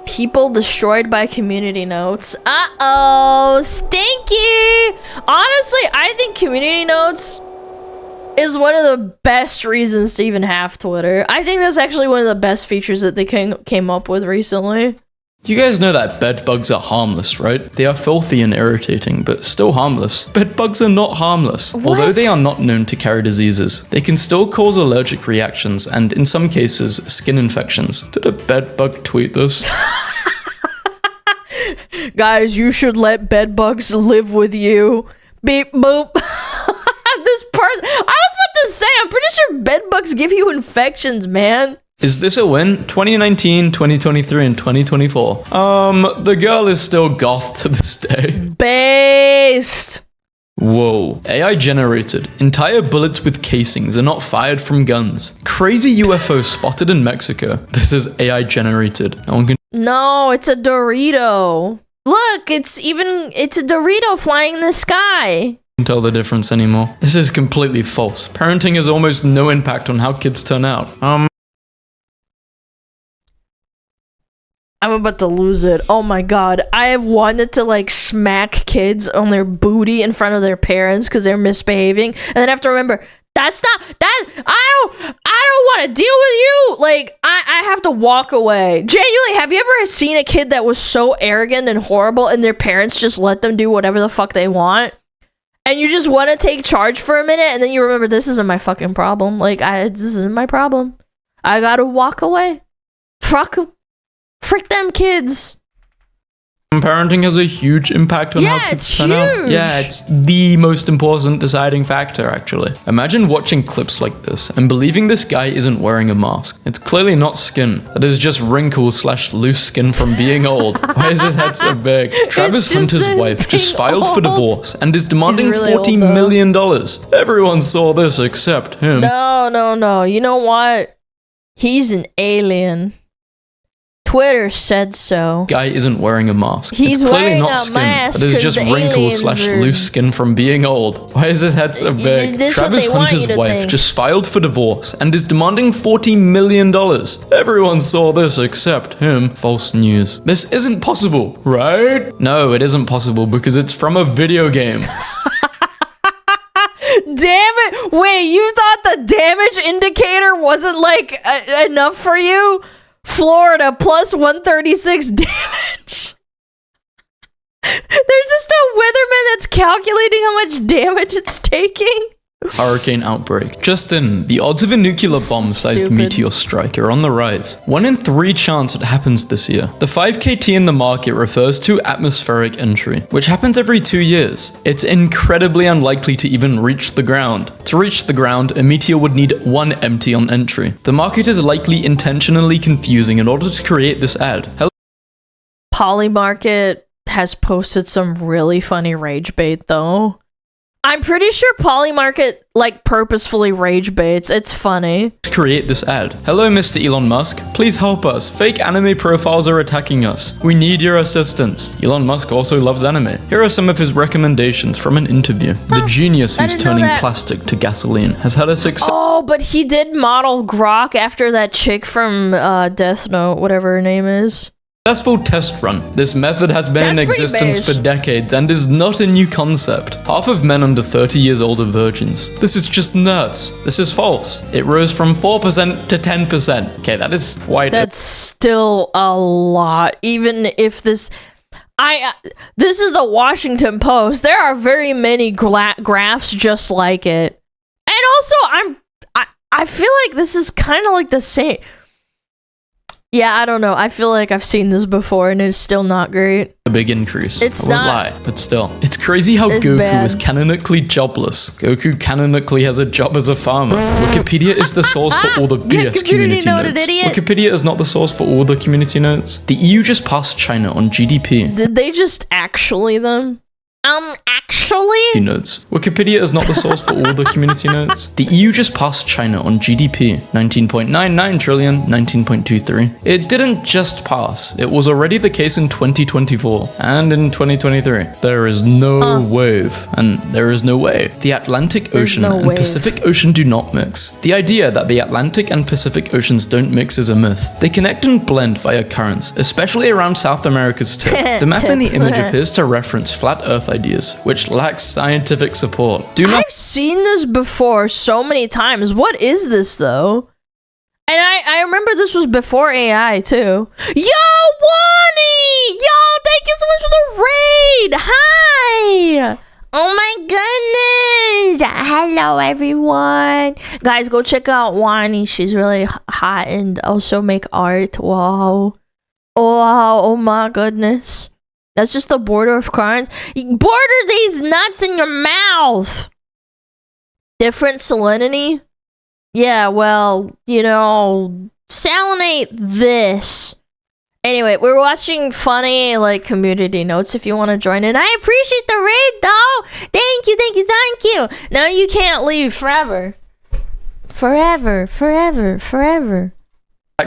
People destroyed by community notes. Uh-oh, stinky! Honestly, I think community notes is one of the best reasons to even have Twitter. I think that's actually one of the best features that they came up with recently. You guys know that bed bugs are harmless, right? They are filthy and irritating, but still harmless. Bed bugs are not harmless. What? Although they are not known to carry diseases, they can still cause allergic reactions and, in some cases, skin infections. Did a bed bug tweet this? Guys, you should let bed bugs live with you. Beep boop. This part, I was about to say, I'm pretty sure bed bugs give you infections, man. Is this a win? 2019, 2023, and 2024. The girl is still goth to this day. Based. Whoa. AI generated. Entire bullets with casings are not fired from guns. Crazy UFO spotted in Mexico. This is AI generated. No one can No, it's a Dorito. Look, it's a Dorito flying in the sky. tell the difference anymore. This is completely false. Parenting has almost no impact on how kids turn out. I'm about to lose it. Oh my god. I have wanted to like smack kids on their booty in front of their parents because they're misbehaving. And then I have to remember, that's not that I don't want to deal with you. Like I have to walk away. Genuinely, have you ever seen a kid that was so arrogant and horrible and their parents just let them do whatever the fuck they want? And you just want to take charge for a minute and then you remember this isn't my fucking problem. Like this isn't my problem. I gotta walk away. Fuck 'em. Frick them kids. Parenting has a huge impact on how kids turn out. Yeah, it's the most important deciding factor, actually. Imagine watching clips like this and believing this guy isn't wearing a mask. It's clearly not skin. That is just wrinkles / loose skin from being old. Why is his head so big? Travis Hunter's wife just filed for divorce and is demanding really $40 million. Everyone saw this except him. No. You know what? He's an alien. Twitter said so. Guy isn't wearing a mask. He's it's clearly wearing not a skin. mask That is just 'cause the wrinkles aliens / are- loose skin from being old. Why is his head so big? This is what Travis they want Hunter's you to wife think. just filed for divorce and is demanding $40 million. Everyone saw this except him. False news. This isn't possible, right? No, it isn't possible because it's from a video game. Damn it! Wait, you thought the damage indicator wasn't like enough for you? Florida plus 136 damage. There's just a weatherman that's calculating how much damage it's taking. Hurricane outbreak. Just in, the odds of a nuclear bomb-sized Stupid. meteor strike are on the rise. 1 in 3 chance it happens this year. The 5KT in the market refers to atmospheric entry, which happens every 2 years. It's incredibly unlikely to even reach the ground. To reach the ground, a meteor would need 1 empty on entry. The market is likely intentionally confusing in order to create this ad. Polymarket has posted some really funny rage bait though. I'm pretty sure Polymarket like purposefully rage baits. It's funny. To create this ad. Hello, Mr. Elon Musk. Please help us. Fake anime profiles are attacking us. We need your assistance. Elon Musk also loves anime. Here are some of his recommendations from an interview. The genius who's didn't know turning that. plastic to gasoline has had a success. Oh, but he did model Grok after that chick from Death Note, whatever her name is. Successful test run. This method has been in That's pretty existence beige. for decades and is not a new concept. Half of men under 30 years old are virgins. This is just nuts. This is false. It rose from 4% to 10%. Okay, that is quite That's still a lot. Even if this... this is the Washington Post. There are very many graphs just like it. And also, I feel like this is kind of like the same... Yeah, I don't know. I feel like I've seen this before and it's still not great. a big increase. It's I won't not- lie, but still. It's crazy how It's Goku bad. is canonically jobless. Goku canonically has a job as a farmer. Wikipedia is the source for all the BS community community noted, notes. idiot. Wikipedia is not the source for all the community notes. The EU just passed China on GDP. Did they just actually them? Actually? Notes. Wikipedia is not the source for all the community notes. The EU just passed China on GDP, 19.99 trillion, 19.23. It didn't just pass, it was already the case in 2024 and in 2023. There is no wave, and there is no wave. The Atlantic Ocean and Pacific Ocean do not mix. The idea that the Atlantic and Pacific Oceans don't mix is a myth. They connect and blend via currents, especially around South America's tip. The map in the image appears to reference flat Earth ideas, which lacks scientific support. I've seen this before so many times. What is this though? And I remember this was before AI too. Yo, Wani! Yo, thank you so much for the raid! Hi! Oh my goodness! Hello everyone! Guys, go check out Wani. She's really hot and also make art. Wow. Oh, wow. Oh my goodness. That's just the border of currents. Border these nuts in your mouth! Different salinity? Yeah, well, you know, salinate this. Anyway, we're watching funny, like, community notes if you want to join in. I appreciate the raid, though! Thank you, thank you, thank you! Now you can't leave forever. Forever, forever, forever.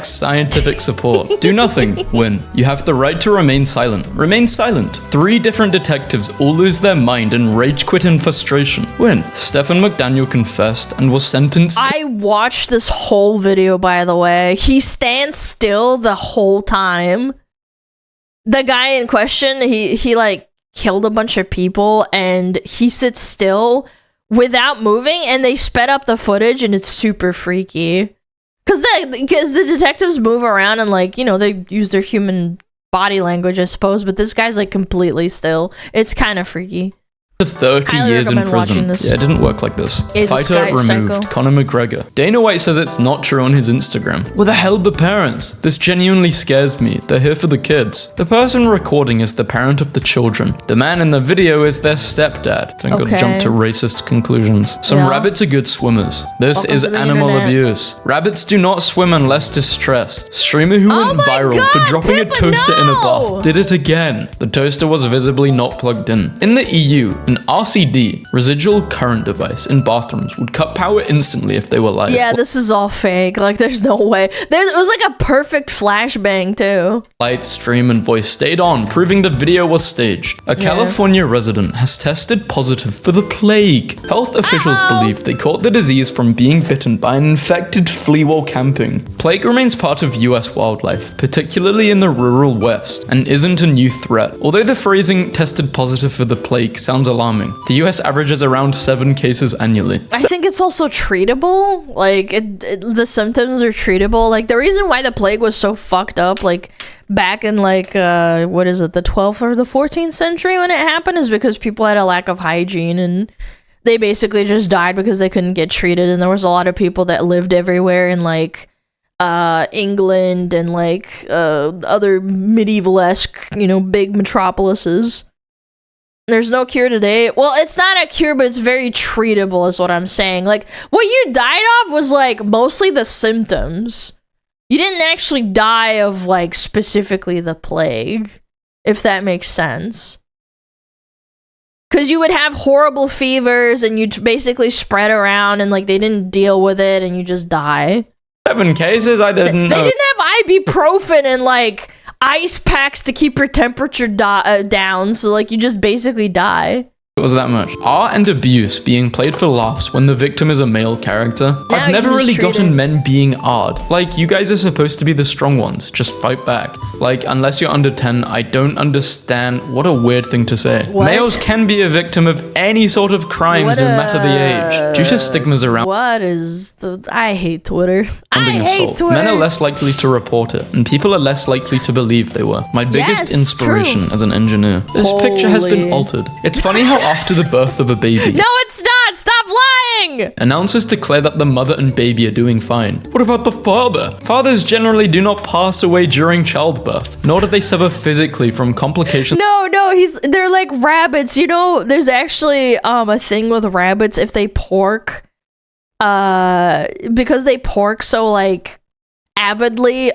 Scientific support. Do nothing. Win. You have the right to remain silent. Remain silent. 3 different detectives all lose their mind and rage quit in frustration. Win. Stephen McDaniel confessed and was sentenced. I watched this whole video, by the way. He stands still the whole time. The guy in question, he like killed a bunch of people and he sits still without moving, and they sped up the footage and it's super freaky. Because the detectives move around and, like, you know, they use their human body language, I suppose, but this guy's, like, completely still. It's kind of freaky. 30 years in prison. Yeah, it didn't work like this. Fighter removed. Psycho. Conor McGregor. Dana White says it's not true on his Instagram. Where the hell are the parents? This genuinely scares me. They're here for the kids. The person recording is the parent of the children. The man in the video is their stepdad. Don't go jump to racist conclusions. Some rabbits are good swimmers. This is animal abuse. Rabbits do not swim unless distressed. Streamer who went viral for dropping a toaster in a bath did it again. The toaster was visibly not plugged in. In the EU, an RCD, residual current device, in bathrooms would cut power instantly if they were live. Yeah, this is all fake. Like, there's no way. It was like a perfect flashbang, too. Light, stream, and voice stayed on, proving the video was staged. A California resident has tested positive for the plague. Health officials believe they caught the disease from being bitten by an infected flea while camping. Plague remains part of US wildlife, particularly in the rural West, and isn't a new threat. Although the phrasing tested positive for the plague sounds alarming, the US averages around 7 cases annually. I think it's also treatable. Like, the symptoms are treatable. Like, the reason why the plague was so fucked up, like, back in, like, what is it, the 12th or the 14th century when it happened, is because people had a lack of hygiene and they basically just died because they couldn't get treated. And there was a lot of people that lived everywhere in, like, England and, like, other medieval-esque, you know, big metropolises. There's no cure today. Well, it's not a cure, but it's very treatable is what I'm saying. Like, what you died of was, like, mostly the symptoms. You didn't actually die of, like, specifically the plague, if that makes sense. Because you would have horrible fevers and you'd basically spread around and, like, they didn't deal with it and you just die. 7 cases? I didn't know. They didn't have ibuprofen and, like, ice packs to keep your temperature down, so, like, you just basically die. It was that much. Art and abuse being played for laughs when the victim is a male character. I've never really gotten men being odd. Like, you guys are supposed to be the strong ones. Just fight back. Like, unless you're under 10, I don't understand. What a weird thing to say. What? Males can be a victim of any sort of crimes, no matter the age. Due to stigmas around. What is the... I hate Twitter. I hate Twitter. Men are less likely to report it, and people are less likely to believe they were. My biggest inspiration as an engineer. This picture has been altered. It's funny how after the birth of a baby. No, it's not! Stop lying! Announcers declare that the mother and baby are doing fine. What about the father? Fathers generally do not pass away during childbirth, nor do they suffer physically from complications. No, they're like rabbits. You know, there's actually a thing with rabbits if they pork. Because they pork so, like, avidly,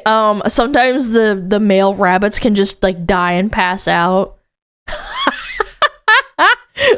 sometimes the male rabbits can just, like, die and pass out.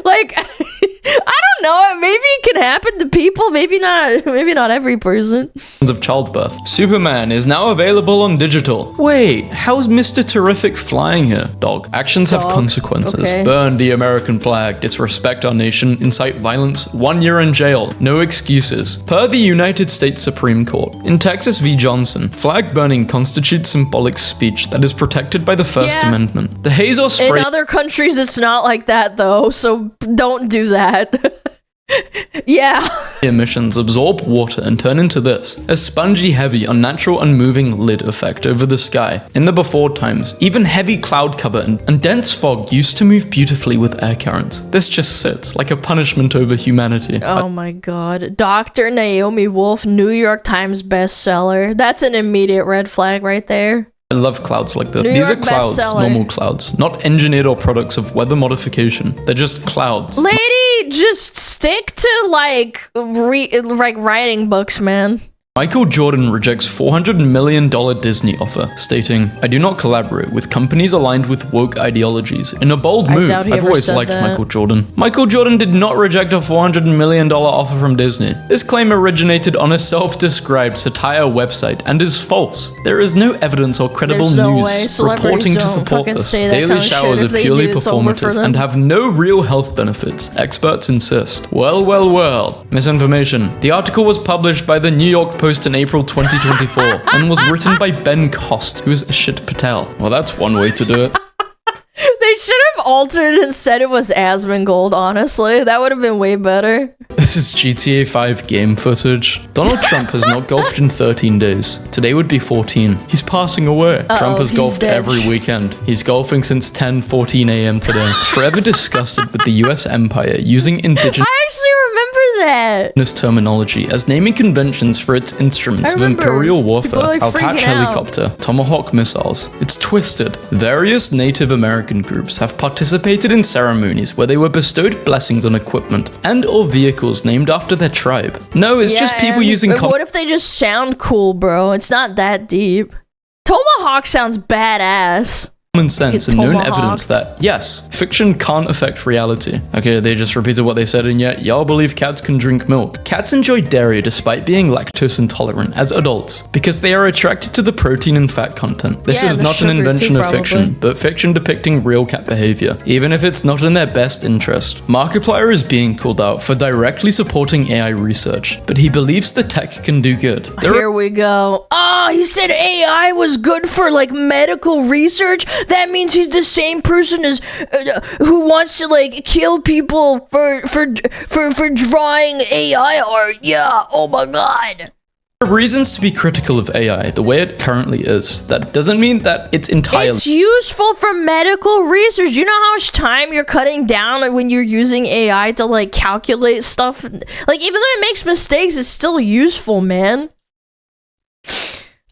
Like, I don't know. Maybe it can happen to people. Maybe not. Maybe not every person. Of childbirth. Superman is now available on digital. Wait, how's Mr. Terrific flying here? Dog. Actions have consequences. Okay. Burn the American flag. Disrespect our nation. Incite violence. 1 year in jail. No excuses. Per the United States Supreme Court, in Texas v. Johnson, flag burning constitutes symbolic speech that is protected by the First Amendment. The haze or spray. In other countries, it's not like that though. So don't do that. Yeah. Emissions absorb water and turn into this, a spongy, heavy, unnatural, unmoving lid effect over the sky. In the before times, even heavy cloud cover and dense fog used to move beautifully with air currents. This just sits like a punishment over humanity. Oh my god. Dr. Naomi Wolf, New York Times bestseller. That's an immediate red flag right there. I love clouds like this. New These York are clouds, bestseller. normal clouds, not engineered or products of weather modification. They're just clouds. Lady, just stick to like writing books, man. Michael Jordan rejects $400 million Disney offer, stating, "I do not collaborate with companies aligned with woke ideologies." In a bold move, doubt he I've ever always said liked that. Michael Jordan. Michael Jordan did not reject a $400 million offer from Disney. This claim originated on a self-described Satire website and is false. There is no evidence or credible There's no way. news Celebrities reporting to don't support fucking this. say that Daily kind of showers shit. are If they purely do, it's over for performative them. and have no real health benefits. Experts insist. Well, well, well. Misinformation. The article was published by the New York Post in April 2024 and was written by Ben Cost, who is Ashit Patel. Well, that's one way to do it. They should have altered and said it was Asmongold, honestly. That would have been way better. This is GTA 5 game footage. Donald Trump has not golfed in 13 days. Today would be 14. He's passing away. Trump has he's golfed dead. every weekend. He's golfing since 10:14 a.m. today. Forever disgusted with the US empire using indigenous I actually remember that. terminology as naming conventions for its instruments I of remember. imperial People warfare, are, like, Apache freaking out. helicopter, Tomahawk missiles. It's twisted. Various Native American groups have participated in ceremonies where they were bestowed blessings on equipment and or vehicles named after their tribe. No, it's just people using But what if they just sound cool, bro? It's not that deep. Tomahawk sounds badass. common sense Get and known tomahawked. evidence that, yes, fiction can't affect reality. Okay, they just repeated what they said, and yet y'all believe cats can drink milk. Cats enjoy dairy despite being lactose intolerant as adults because they are attracted to the protein and fat content. This Yeah, is the not an sugar invention too, of fiction, probably. but fiction depicting real cat behavior, even if it's not in their best interest. Markiplier is being called out for directly supporting AI research, but he believes the tech can do good. Here we go. Oh, he said AI was good for like medical research. That means he's the same person as who wants to like kill people for drawing AI art. Yeah. Oh my god. There are reasons to be critical of AI the way it currently is. That doesn't mean that it's entirely It's useful for medical research. Do you know how much time you're cutting down when you're using AI to like calculate stuff? Like even though it makes mistakes, it's still useful, man.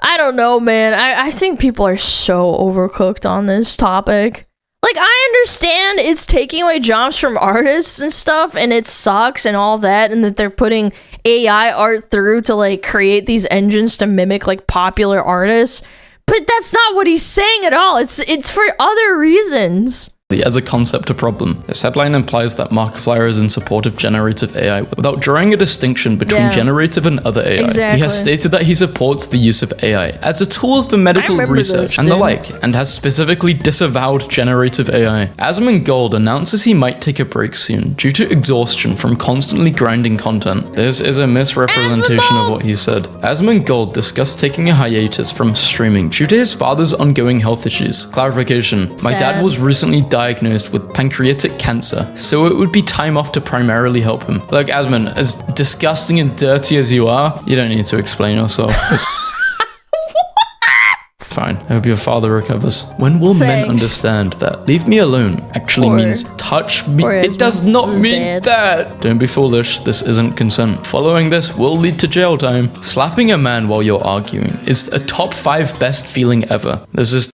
I don't know, man. I think people are so overcooked on this topic. Like, I understand it's taking away jobs from artists and stuff, and it sucks and all that, and that they're putting AI art through to, like, create these engines to mimic, like, popular artists. But that's not what he's saying at all. It's for other reasons. as a concept a problem. This headline implies that Markiplier is in support of generative AI without drawing a distinction between generative and other AI. Exactly. He has stated that he supports the use of AI as a tool for medical research and the like, and has specifically disavowed generative AI. Asmongold announces he might take a break soon due to exhaustion from constantly grinding content. This is a misrepresentation of what he said. Asmongold discussed taking a hiatus from streaming due to his father's ongoing health issues. Clarification: my dad was recently diagnosed with pancreatic cancer, so it would be time off to primarily help him. Look, Asmon, as disgusting and dirty as you are, you don't need to explain yourself. It's fine. I hope your father recovers. When will men understand that leave me alone actually means touch me? It does not mean that. Don't be foolish. This isn't consent. Following this will lead to jail time. Slapping a man while you're arguing is a top 5 best feeling ever.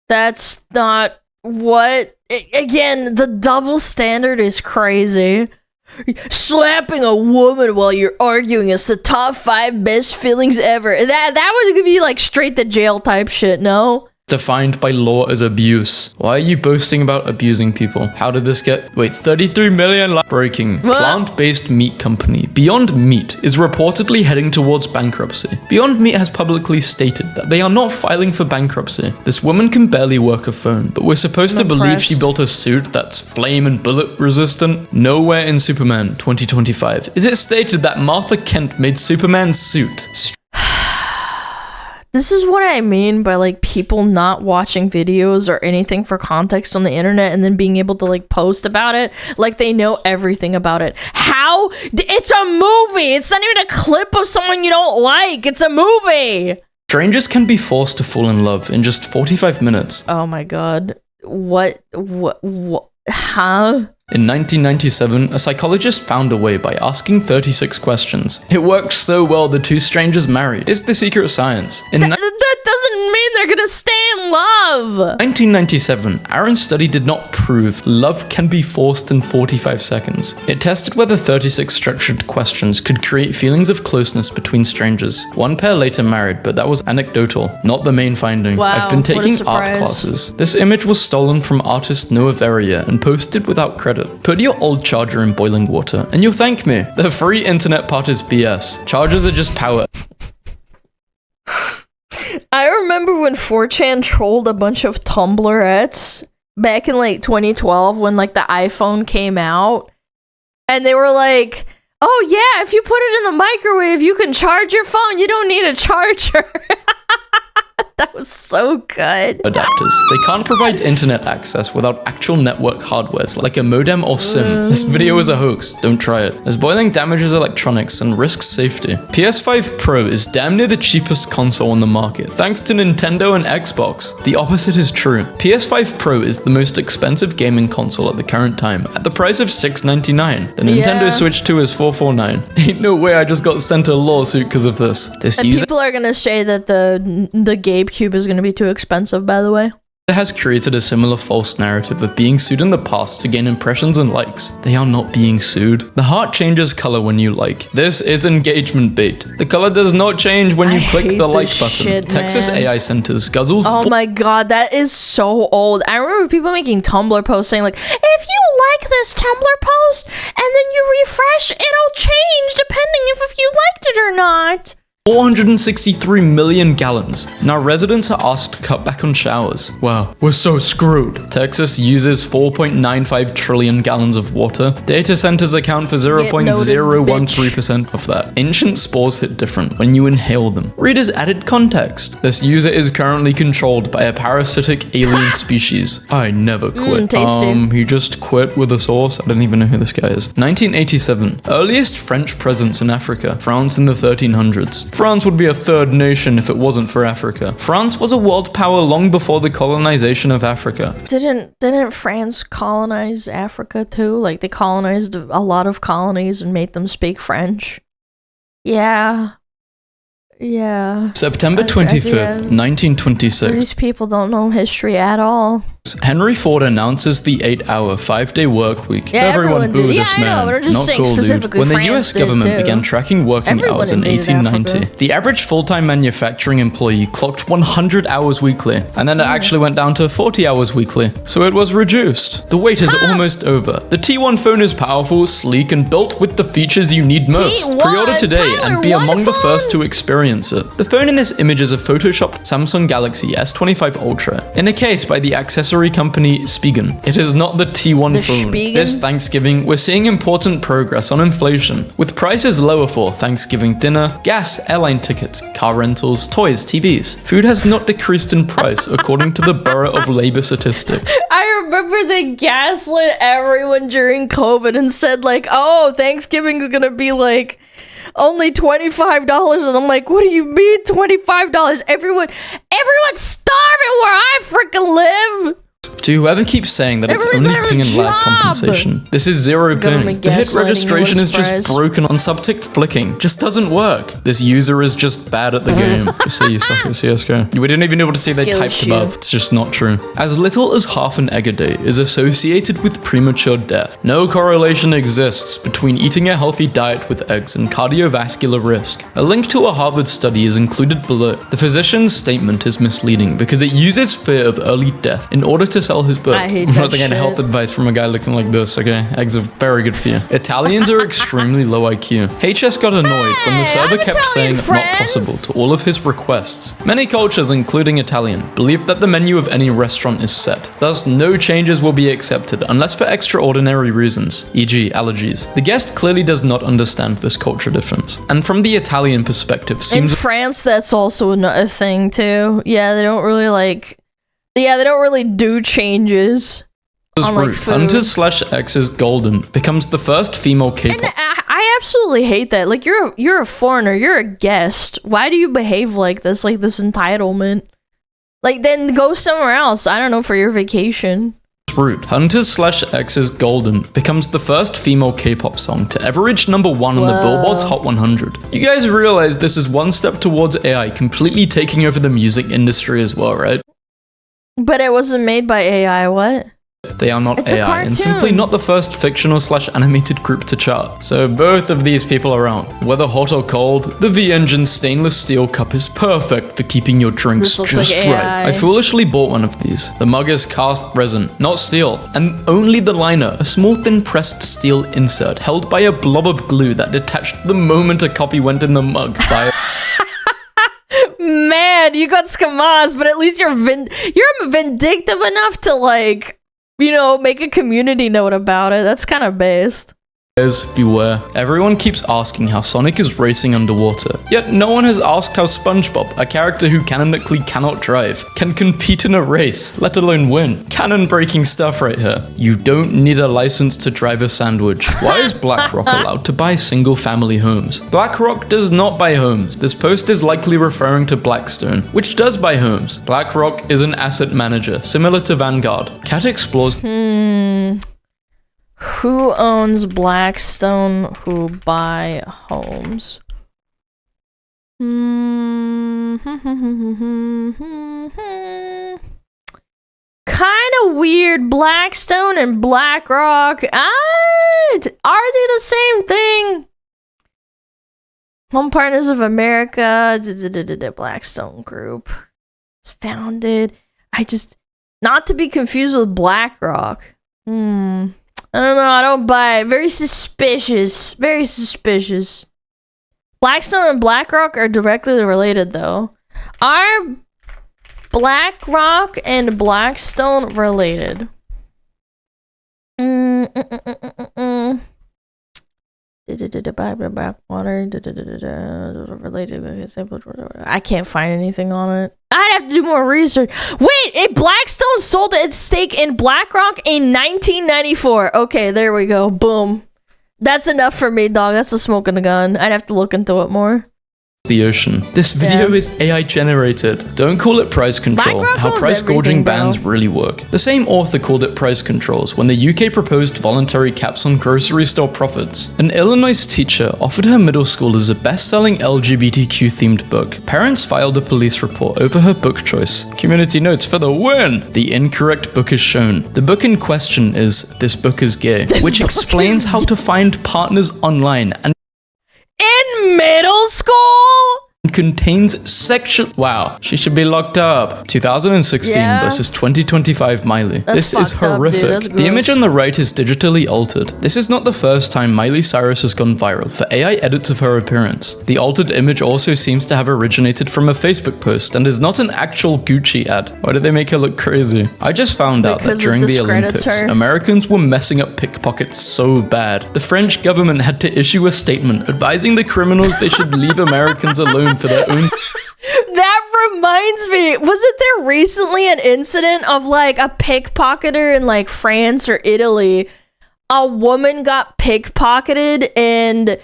That's not what. Again, the double standard is crazy. Slapping a woman while you're arguing is the top 5 best feelings ever. That would be like straight to jail type shit, no? defined by law as abuse. Why are you boasting about abusing people? How did this get... Wait, 33 million breaking. Plant-based meat company Beyond Meat is reportedly heading towards bankruptcy. Beyond Meat has publicly stated that they are not filing for bankruptcy. This woman can barely work a phone, but we're supposed to believe she built a suit that's flame and bullet resistant. Nowhere in Superman 2025 is it stated that Martha Kent made Superman's suit. This is what I mean by like people not watching videos or anything for context on the internet and then being able to like post about it like they know everything about it. How? It's a movie. It's not even a clip of someone you don't like. It's a movie. Strangers can be forced to fall in love in just 45 minutes. Oh my god. What? Huh? In 1997, a psychologist found a way by asking 36 questions. It worked so well the two strangers married. It's the secret science. That doesn't mean they're gonna stay in love! 1997, Aaron's study did not prove love can be forced in 45 seconds. It tested whether 36 structured questions could create feelings of closeness between strangers. One pair later married, but that was anecdotal, not the main finding. Wow, I've been taking what a art surprise. classes. This image was stolen from artist Noah Verrier and posted without credit. Put your old charger in boiling water and you'll thank me. The free internet part is BS. Chargers are just power. I remember when 4chan trolled a bunch of Tumblrettes back in like 2012 when like the iPhone came out. And they were like, oh yeah, if you put it in the microwave, you can charge your phone. You don't need a charger. That was so good. Adapters. They can't provide internet access without actual network hardware like a modem or SIM. This video is a hoax. Don't try it. As boiling damages electronics and risks safety. PS5 Pro is damn near the cheapest console on the market, thanks to Nintendo and Xbox. The opposite is true. PS5 Pro is the most expensive gaming console at the current time, at the price of $699. The Nintendo Switch 2 is $449. Ain't no way I just got sent a lawsuit because of this. People are gonna say that the GameCube is going to be too expensive, by the way. Has created a similar false narrative of being sued in the past to gain impressions and likes. They are not being sued. The heart changes color when you like. This is engagement bait. The color does not change when you click the like button. Shit, Texas man. AI centers guzzle. Oh my god, that is so old. I remember people making Tumblr posts saying like, if you like this Tumblr post and then you refresh, it'll change depending if you liked it or not. 463 million gallons. Now residents are asked to cut back on showers. Wow, we're so screwed. Texas uses 4.95 trillion gallons of water. Data centers account for 0.013% of that. Ancient spores hit different when you inhale them. Readers added context. This user is currently controlled by a parasitic alien species. I never quit. Tasty. He just quit with a sauce. I don't even know who this guy is. 1987. Earliest French presence in Africa. France in the 1300s. France would be a third nation if it wasn't for Africa. France was a world power long before the colonization of Africa. Didn't France colonize Africa too? Like they colonized a lot of colonies and made them speak French. Yeah. September 25th, 1926. These people don't know history at all. Henry Ford announces the 8-hour, 5-day work week. Yeah, everyone boo did. this Yeah, I man. know, but I'm just Not saying cool, specifically dude. When the France US did government too. began tracking working Everyone hours in invaded 1890, Africa. the average full-time manufacturing employee clocked 100 hours weekly, and then it actually went down to 40 hours weekly, so it was reduced. The wait is almost over. The T1 phone is powerful, sleek, and built with the features you need most. T1? Pre-order today Tyler, and be what among the phone? first to experience it. The phone in this image is a photoshopped Samsung Galaxy S25 Ultra in a case by the accessory company Spigen. It is not the T1 The phone. Spigen? This Thanksgiving, we're seeing important progress on inflation, with prices lower for Thanksgiving dinner, gas, airline tickets, car rentals, toys, TVs. Food has not decreased in price, according to the Bureau of Labor Statistics. I remember they gaslit everyone during COVID and said like, oh, Thanksgiving's gonna be like only $25, and I'm like, what do you mean $25? Everyone's starving where I freaking live. To whoever keeps saying that it's Everyone's only at a ping and lag job. compensation, this is zero ping. Government The hit gaslighting, registration no is just surprise. broken on subtick flicking. Just doesn't work. This user is just bad at the game. Just say you suck at CSGO. We didn't even be able to see they Skill typed issue. above. It's just not true. As little as half an egg a day is associated with premature death. No correlation exists between eating a healthy diet with eggs and cardiovascular risk. A link to a Harvard study is included below. The physician's statement is misleading because it uses fear of early death in order to sell his book. I hate I'm that not getting shit. health advice from a guy looking like this, okay? Eggs are very good for you. Italians are extremely low IQ. HS got annoyed when the Hey, server I'm kept Italian, saying not friends. possible to all of his requests. Many cultures, including Italian, believe that the menu of any restaurant is set. Thus, no changes will be accepted unless for extraordinary reasons, e.g. allergies. The guest clearly does not understand this culture difference. And from the Italian perspective, In seems France, that's also a thing too. Yeah, they don't really like. Yeah, they don't really do changes on like rude. food. Hunters/X is golden becomes the first female And K-pop. I absolutely hate that. Like you're a foreigner, you're a guest. Why do you behave like this? Like this entitlement. Like then go somewhere else. I don't know, for your vacation. Rude. Hunters/X is golden becomes the first female K-pop song to ever reach #1 on the Whoa. Billboard's Hot 100. You guys realize this is one step towards AI completely taking over the music industry as well, right? But it wasn't made by AI. What? They are not It's a AI and simply cartoon. not the first fictional/animated group to chart. So both of these people are out. Whether hot or cold, the V-Engine stainless steel cup is perfect for keeping your drinks This looks just like right. AI. I foolishly bought one of these. The mug is cast resin, not steel, and only the liner, a small thin pressed steel insert held by a blob of glue that detached the moment a copy went in the mug by Man, you got scammers, but at least you're vindictive enough to like, you know, make a community note about it. That's kind of based. Beware. Everyone keeps asking how Sonic is racing underwater, yet no one has asked how SpongeBob, a character who canonically cannot drive, can compete in a race, let alone win. Canon-breaking stuff right here. You don't need a license to drive a sandwich. Why is BlackRock allowed to buy single-family homes? BlackRock does not buy homes. This post is likely referring to Blackstone, which does buy homes. BlackRock is an asset manager, similar to Vanguard. Cat explores Who owns Blackstone who buy homes? Kind of weird. Blackstone and BlackRock. Are they the same thing? Home Partners of America. Blackstone Group. It's founded. Not to be confused with BlackRock. I don't know. I don't buy it. Very suspicious. Very suspicious. Blackstone and BlackRock are directly related, though. Are BlackRock and Blackstone related? Backwater. Related. I can't find anything on it. I'd have to do more research. Wait, Blackstone sold its stake in BlackRock in 1994. Okay, there we go. Boom. That's enough for me, dog. That's a smoke and a gun. I'd have to look into it more. the ocean. This video is AI generated. Don't call it price control. BlackRock How owns price gouging everything, bro. bans really work. The same author called it price controls when the UK proposed voluntary caps on grocery store profits. An Illinois teacher offered her middle schoolers a best-selling LGBTQ themed book. Parents filed a police report over her book choice. Community notes for the win! The incorrect book is shown. The book in question is This Book is Gay, which book explains is how to find partners online and In middle school? contains sexual. Wow, she should be locked up. 2016 Yeah. versus 2025 Miley. That's This is fucked up, dude. horrific. That's The image gross. on the right is digitally altered. This is not the first time Miley Cyrus has gone viral for AI edits of her appearance. The altered image also seems to have originated from a Facebook post and is not an actual Gucci ad. Why did they make her look crazy? I just found out that Because it during the discredits Olympics, her. Americans were messing up pickpockets so bad. The French government had to issue a statement advising the criminals they should leave Americans alone for their own. That reminds me, wasn't there recently an incident of like a pickpocketer in like France or Italy? A woman got pickpocketed and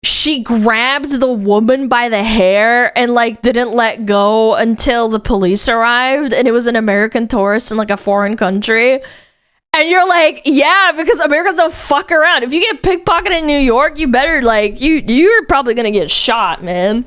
she grabbed the woman by the hair and like didn't let go until the police arrived, and it was an American tourist in like a foreign country. And you're like, yeah, because Americans don't fuck around. If you get pickpocketed in New York, you better like you're probably gonna get shot, man.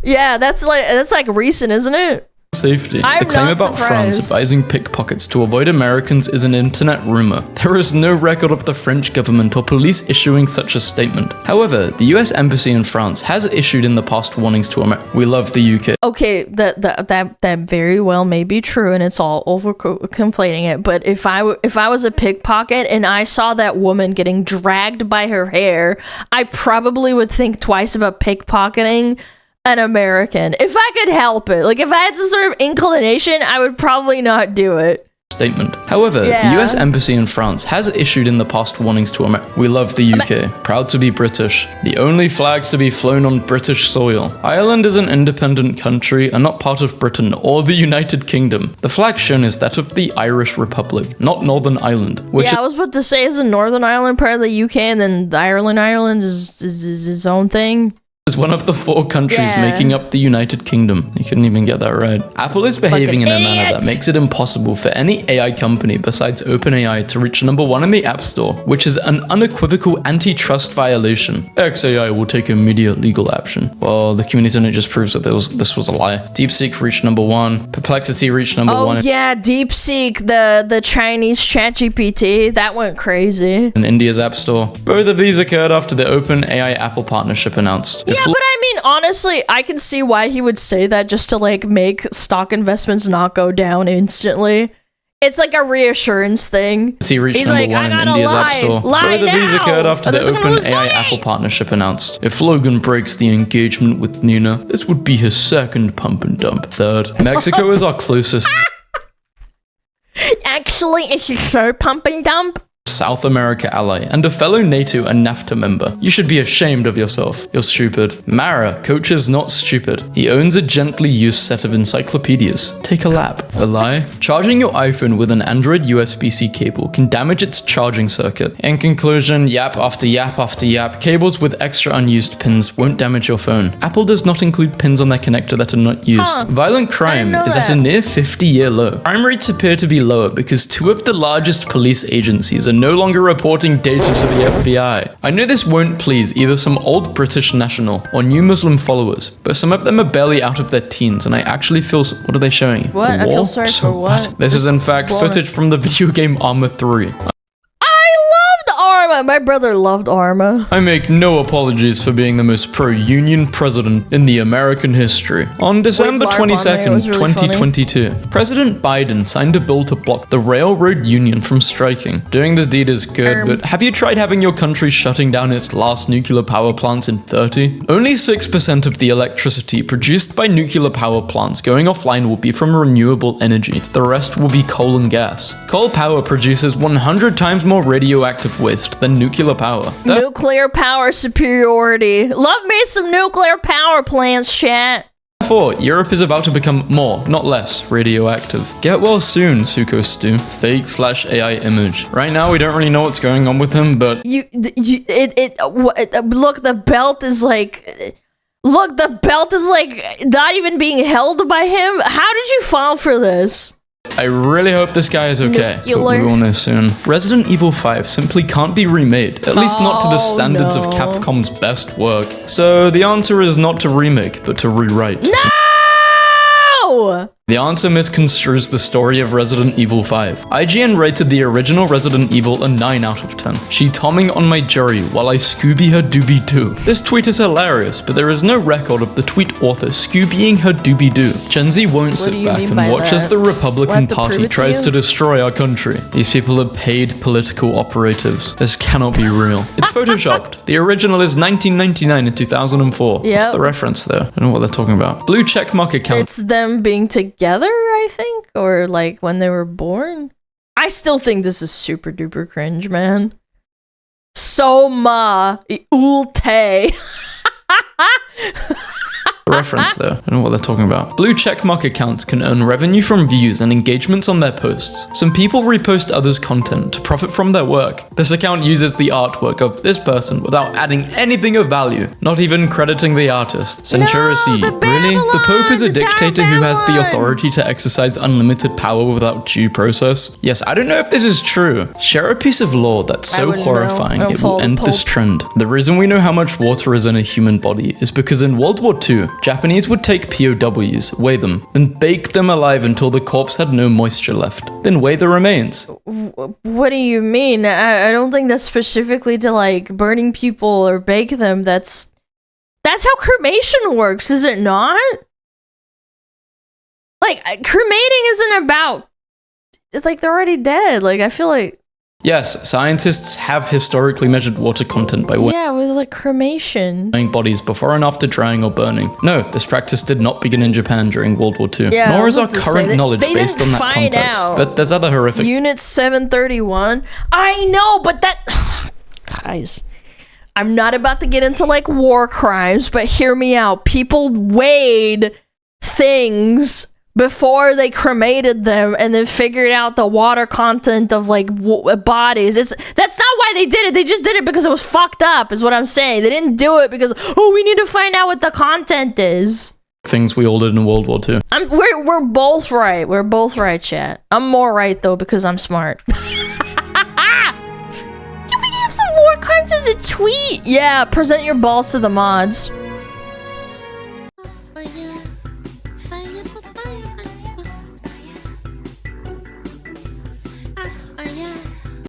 Yeah, that's like recent, isn't it? Safety. The claim about France advising pickpockets to avoid Americans is an internet rumor. There is no record of the French government or police issuing such a statement. However, the US Embassy in France has issued in the past warnings to America. We love the UK. Okay, that very well may be true, and it's all over conflating it. But if I was a pickpocket and I saw that woman getting dragged by her hair, I probably would think twice about pickpocketing an American. If I could help it. Like, if I had some sort of inclination, I would probably not do it. Statement. However, the US Embassy in France has issued in the past warnings to America. We love the UK. Proud to be British. The only flags to be flown on British soil. Ireland is an independent country and not part of Britain or the United Kingdom. The flag shown is that of the Irish Republic, not Northern Ireland. I was about to say, is Northern Ireland part of the UK, and then the Ireland is its own thing? Is one of the 4 countries making up the United Kingdom. You couldn't even get that right. Apple is behaving in a manner that makes it impossible for any AI company besides OpenAI to reach #1 in the App Store, which is an unequivocal antitrust violation. XAI will take immediate legal action. Well, the community internet just proves that this was a lie. DeepSeek reached #1. Perplexity reached #1. Oh yeah, DeepSeek, the Chinese ChatGPT, that went crazy. In India's App Store. Both of these occurred after the OpenAI Apple partnership announced. Yeah, but I mean, honestly, I can see why he would say that, just to like make stock investments not go down instantly. It's like a reassurance thing. He reached #1 in India's App Store. Both of these occurred after the OpenAI Apple partnership announced. If Logan breaks the engagement with Nina, this would be his second pump and dump. Third, Mexico is our closest. Actually, it's his third pump and dump. South America ally and a fellow NATO and NAFTA member. You should be ashamed of yourself. You're stupid. Mara, coach is not stupid. He owns a gently used set of encyclopedias. Take a lap. A lie? Charging your iPhone with an Android USB-C cable can damage its charging circuit. In conclusion, yap after yap after yap, cables with extra unused pins won't damage your phone. Apple does not include pins on their connector that are not used. Violent crime is at a near 50-year low. Crime rates appear to be lower because 2 of the largest police agencies are no longer reporting data to the FBI. I know this won't please either some old British national or new Muslim followers, but some of them are barely out of their teens, and I actually feel... What are they showing? What? I feel sorry for what? This is in fact footage from the video game Arma 3. Arma. My brother loved Arma. I make no apologies for being the most pro-union president in the American history. On December 22nd, 2022, President Biden signed a bill to block the railroad union from striking. Doing the deed is good, but have you tried having your country shutting down its last nuclear power plants in 30? Only 6% of the electricity produced by nuclear power plants going offline will be from renewable energy. The rest will be coal and gas. Coal power produces 100 times more radioactive waste than nuclear power. Nuclear power superiority. Love me some nuclear power plants, chat. Therefore, Europe is about to become more, not less, radioactive. Get well soon, Suko Stu. Fake/AI image. Right now, we don't really know what's going on with him, but... Look, the belt is like... Look, the belt is like not even being held by him. How did you fall for this? I really hope this guy is okay, but we will know soon. Resident Evil 5 simply can't be remade, at least not to the standards of Capcom's best work. So the answer is not to remake, but to rewrite. No! The answer misconstrues the story of Resident Evil 5. IGN rated the original Resident Evil a 9 out of 10. She tomming on my jury while I Scooby her doobie doo. This tweet is hilarious, but there is no record of the tweet author Scoobying her doobie doo. Gen Z won't sit back and watch as the Republican Party tries to destroy our country. These people are paid political operatives. This cannot be real. It's photoshopped. The original is 1999 and 2004. What's the reference there? I don't know what they're talking about. Blue checkmark account. It's them being together, I think, or like when they were born. I still think this is super duper cringe, man. Soma ulte. reference though. I don't know what they're talking about. Blue checkmark accounts can earn revenue from views and engagements on their posts. Some people repost others' content to profit from their work. This account uses the artwork of this person without adding anything of value, not even crediting the artist. Censura C. Really? The Pope is a dictator who has the authority to exercise unlimited power without due process? Yes, I don't know if this is true. Share a piece of law that's so horrifying it will end this trend. The reason we know how much water is in a human body is because in World War II, Japanese would take POWs, weigh them, then bake them alive until the corpse had no moisture left, then weigh the remains. What do you mean? I don't think that's specifically to like burning people or bake them. That's how cremation works, is it not? Like, cremating isn't about, it's like they're already dead. Like, I feel like... Yes, scientists have historically measured water content by weighing with like cremation. Bodies before and after drying or burning. No, this practice did not begin in Japan during World War II. Yeah, nor is our current knowledge based on that context. But there's other horrific... Unit 731? I know, but that... Guys, I'm not about to get into like war crimes, but hear me out. People weighed things before they cremated them and then figured out the water content of like bodies. That's not why they did it. They just did it because it was fucked up, is what I'm saying. They didn't do it because, oh, we need to find out what the content is. Things we all did in World War II. We're both right. We're both right, chat. I'm more right though because I'm smart. You became some war crimes as a tweet. Yeah, present your balls to the mods.